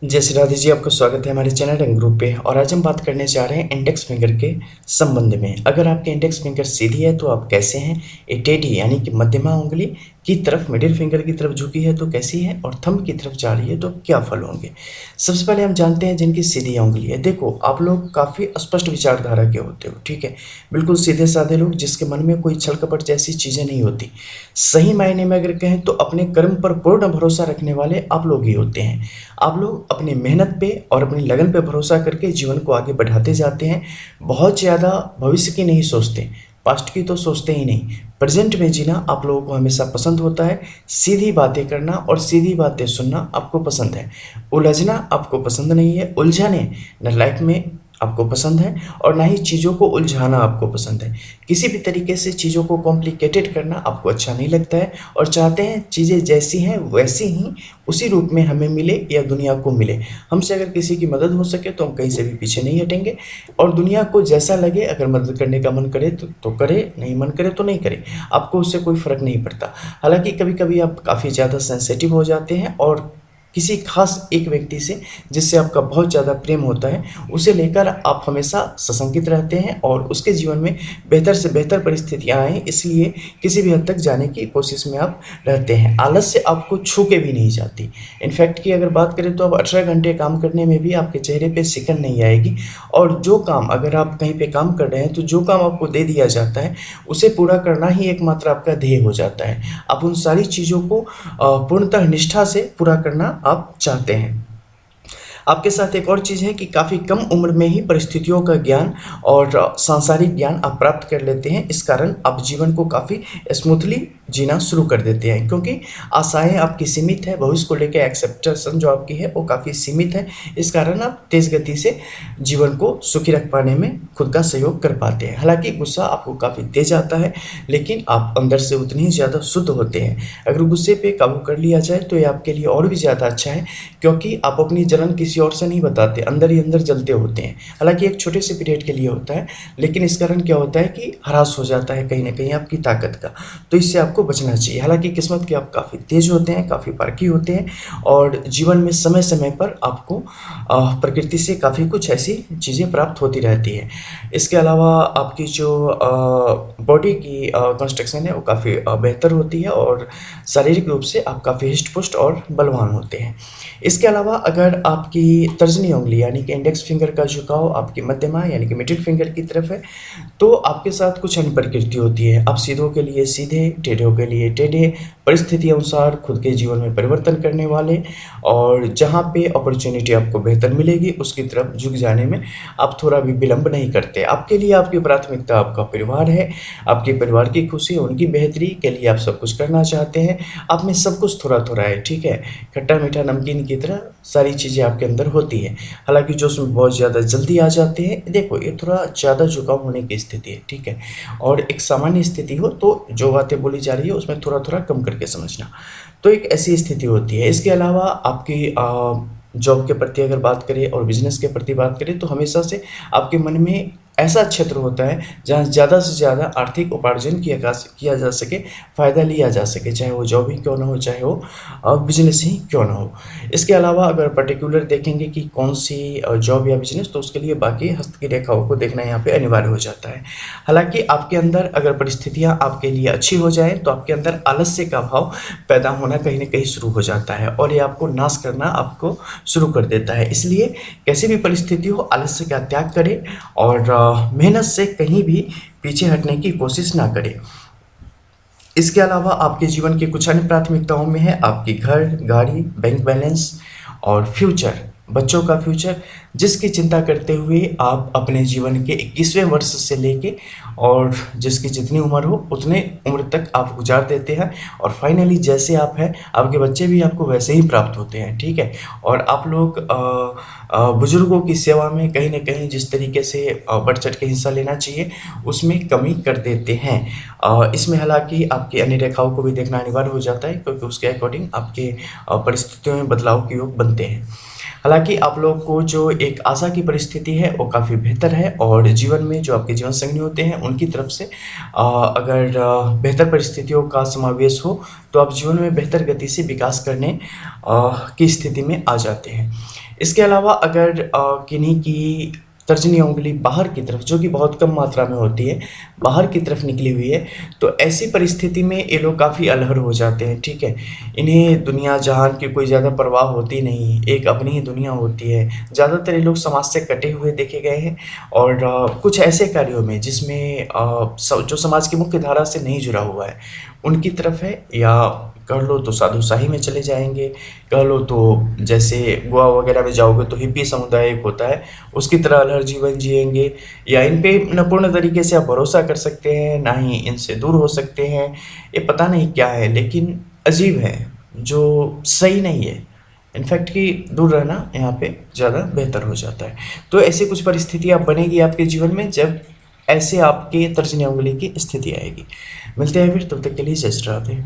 जय श्री राधे जी, आपका स्वागत है हमारे चैनल रंग ग्रुप पे। और आज हम बात करने जा रहे हैं इंडेक्स फिंगर के संबंध में। अगर आपके इंडेक्स फिंगर सीधी है तो आप कैसे हैं, ये टेढ़ी यानी कि मध्यमा उंगली की तरफ, मिडिल फिंगर की तरफ झुकी है तो कैसी है, और थंब की तरफ जा रही है तो क्या फल होंगे। सबसे पहले हम जानते हैं जिनकी सीधी उंगली है। देखो, आप लोग काफ़ी स्पष्ट विचारधारा के होते हो, ठीक है, बिल्कुल सीधे साधे लोग जिसके मन में कोई छल कपट जैसी चीज़ें नहीं होती। सही मायने में अगर कहें तो अपने कर्म पर पूर्ण भरोसा रखने वाले आप लोग ही होते हैं। आप लोग अपनी मेहनत पे और अपनी लगन पे भरोसा करके जीवन को आगे बढ़ाते जाते हैं। बहुत ज़्यादा भविष्य की नहीं सोचते, पास्ट की तो सोचते ही नहीं। प्रेजेंट में जीना आप लोगों को हमेशा पसंद होता है। सीधी बातें करना और सीधी बातें सुनना आपको पसंद है। उलझना आपको पसंद नहीं है। उलझने न लाइफ में आपको पसंद है और ना ही चीज़ों को उलझाना आपको पसंद है। किसी भी तरीके से चीज़ों को कॉम्प्लिकेटेड करना आपको अच्छा नहीं लगता है और चाहते हैं चीज़ें जैसी हैं वैसी ही उसी रूप में हमें मिले या दुनिया को मिले। हमसे अगर किसी की मदद हो सके तो हम कहीं से भी पीछे नहीं हटेंगे और दुनिया को जैसा लगे, अगर मदद करने का मन करे तो करे, नहीं मन करे तो नहीं करे, आपको उससे कोई फ़र्क नहीं पड़ता। हालांकि कभी कभी आप काफ़ी ज़्यादा सेंसिटिव हो जाते हैं और किसी खास एक व्यक्ति से जिससे आपका बहुत ज़्यादा प्रेम होता है उसे लेकर आप हमेशा सशंकित रहते हैं और उसके जीवन में बेहतर से बेहतर परिस्थितियां आएँ, इसलिए किसी भी हद तक जाने की कोशिश में आप रहते हैं। आलस्य आपको छू के भी नहीं जाती। इनफैक्ट की अगर बात करें तो अब 18 घंटे काम करने में भी आपके चेहरे पे सिकन नहीं आएगी और जो काम, अगर आप कहीं पे काम कर रहे हैं तो जो काम आपको दे दिया जाता है उसे पूरा करना ही एकमात्र आपका ध्येय हो जाता है। आप उन सारी चीज़ों को पूर्णतः निष्ठा से पूरा करना आप चाहते हैं। आपके साथ एक और चीज़ है कि काफ़ी कम उम्र में ही परिस्थितियों का ज्ञान और सांसारिक ज्ञान आप प्राप्त कर लेते हैं। इस कारण आप जीवन को काफ़ी स्मूथली जीना शुरू कर देते हैं क्योंकि आशाएं आपकी सीमित है, भविष्य को लेकर एक्सेप्टेशन जो आपकी है वो काफ़ी सीमित है। इस कारण आप तेज़ गति से जीवन को सुखी रख पाने में खुद का सहयोग कर पाते हैं। हालांकि गुस्सा आपको काफ़ी तेज आता है लेकिन आप अंदर से उतनी ही ज़्यादा शुद्ध होते हैं। अगर गुस्से पे काबू कर लिया जाए तो ये आपके लिए और भी ज़्यादा अच्छा है क्योंकि आप अपनी जलन किसी और से नहीं बताते, अंदर ही अंदर जलते होते हैं। हालांकि एक छोटे से पीरियड के लिए होता है लेकिन इस कारण क्या होता है कि ह्रास हो जाता है कहीं ना कहीं आपकी ताकत का, तो इससे आपको बचना चाहिए। हालांकि किस्मत के आप काफ़ी तेज होते हैं, काफ़ी पारखी होते हैं और जीवन में समय समय पर आपको प्रकृति से काफ़ी कुछ ऐसी चीज़ें प्राप्त होती रहती है। इसके अलावा आपकी जो बॉडी की कंस्ट्रक्शन है वो काफ़ी बेहतर होती है और शारीरिक रूप से आप काफ़ी हृष्ट पुष्ट और बलवान होते हैं। इसके अलावा अगर आपकी तर्जनी उंगली यानी कि इंडेक्स फिंगर का झुकाव आपकी मध्यमा यानी कि मिडिल फिंगर की तरफ है तो आपके साथ कुछ अन्य प्रकृति होती है। आप सीधों के लिए सीधे, टेढ़ों के लिए टेढ़े, परिस्थिति अनुसार खुद के जीवन में परिवर्तन करने वाले और जहाँ पे अपॉर्चुनिटी आपको बेहतर मिलेगी उसकी तरफ झुक जाने में आप थोड़ा भी विलंब नहीं करते। आपके लिए आपकी प्राथमिकता आपका परिवार है, आपके परिवार की खुशी, उनकी बेहतरी के लिए आप सब कुछ करना चाहते हैं। आप में सब कुछ थोड़ा थोड़ा है, ठीक है, खट्टा मीठा नमकीन की तरह सारी चीज़ें आपके अंदर होती है। हालांकि जो उसमें बहुत ज़्यादा जल्दी आ जाते हैं, देखो ये थोड़ा ज़्यादा झुकाव होने की स्थिति है, ठीक है, और एक सामान्य स्थिति हो तो जो बातें बोली जा रही है उसमें थोड़ा थोड़ा कम करके समझना, तो एक ऐसी स्थिति होती है। इसके अलावा आपकी जॉब के प्रति अगर बात करें और बिजनेस के प्रति बात करें तो हमेशा से आपके मन में ऐसा क्षेत्र होता है जहाँ ज़्यादा से ज़्यादा आर्थिक उपार्जन किया जा सके, फ़ायदा लिया जा सके, चाहे वो जॉब ही क्यों ना हो, चाहे वो बिजनेस ही क्यों ना हो। इसके अलावा अगर पर्टिकुलर देखेंगे कि कौन सी जॉब या बिजनेस, तो उसके लिए बाकी हस्त की रेखाओं को देखना यहाँ पे अनिवार्य हो जाता है। हालांकि आपके अंदर अगर परिस्थितियाँ आपके लिए अच्छी हो जाए तो आपके अंदर आलस्य का भाव पैदा होना कहीं ना कहीं शुरू हो जाता है और ये आपको नाश करना आपको शुरू कर देता है। इसलिए कैसी भी परिस्थिति हो, आलस्य का त्याग करें और मेहनत से कहीं भी पीछे हटने की कोशिश ना करें। इसके अलावा आपके जीवन की कुछ अन्य प्राथमिकताओं में है आपकी घर, गाड़ी, बैंक बैलेंस और फ्यूचर, बच्चों का फ्यूचर, जिसकी चिंता करते हुए आप अपने जीवन के 21वें वर्ष से लेके और जिसकी जितनी उम्र हो उतने उम्र तक आप गुजार देते हैं और फाइनली जैसे आप हैं आपके बच्चे भी आपको वैसे ही प्राप्त होते हैं, ठीक है। और आप लोग बुजुर्गों की सेवा में कहीं ना कहीं जिस तरीके से बढ़ चढ़ के हिस्सा लेना चाहिए उसमें कमी कर देते हैं। इसमें हालांकि आपकी अन्य रेखाओं को भी देखना अनिवार्य हो जाता है क्योंकि उसके अकॉर्डिंग आपके परिस्थितियों में बदलाव के योग बनते हैं। हालांकि आप लोग को जो एक आशा की परिस्थिति है वो काफ़ी बेहतर है और जीवन में जो आपके जीवन संगी होते हैं उनकी तरफ से अगर बेहतर परिस्थितियों का समावेश हो तो आप जीवन में बेहतर गति से विकास करने की स्थिति में आ जाते हैं। इसके अलावा अगर किन्हीं की तर्जनी उंगली बाहर की तरफ, जो कि बहुत कम मात्रा में होती है, बाहर की तरफ निकली हुई है, तो ऐसी परिस्थिति में ये लोग काफ़ी अलहर हो जाते हैं, ठीक है। इन्हें दुनिया जहान की कोई ज़्यादा परवाह होती नहीं, एक अपनी ही दुनिया होती है। ज़्यादातर ये लोग समाज से कटे हुए देखे गए हैं और कुछ ऐसे कार्यों में जिसमें जो समाज की मुख्य धारा से नहीं जुड़ा हुआ है, उनकी तरफ है, या कह लो तो साधुशाही में चले जाएँगे, कह लो तो जैसे गोवा वगैरह में जाओगे तो हिप्पी समुदाय एक होता है, उसकी तरह अलग जीवन जिएँगे, या इन पे न पूर्ण तरीके से आप भरोसा कर सकते हैं, ना ही इनसे दूर हो सकते हैं। ये पता नहीं क्या है, लेकिन अजीब है, जो सही नहीं है। इनफैक्ट कि दूर रहना यहाँ पे ज़्यादा बेहतर हो जाता है। तो ऐसी कुछ परिस्थितियाँ बनेगी आपके जीवन में जब ऐसे आपके तर्जनी उंगली की स्थिति आएगी। मिलते हैं फिर, तब तक के लिए जय श्री राधे।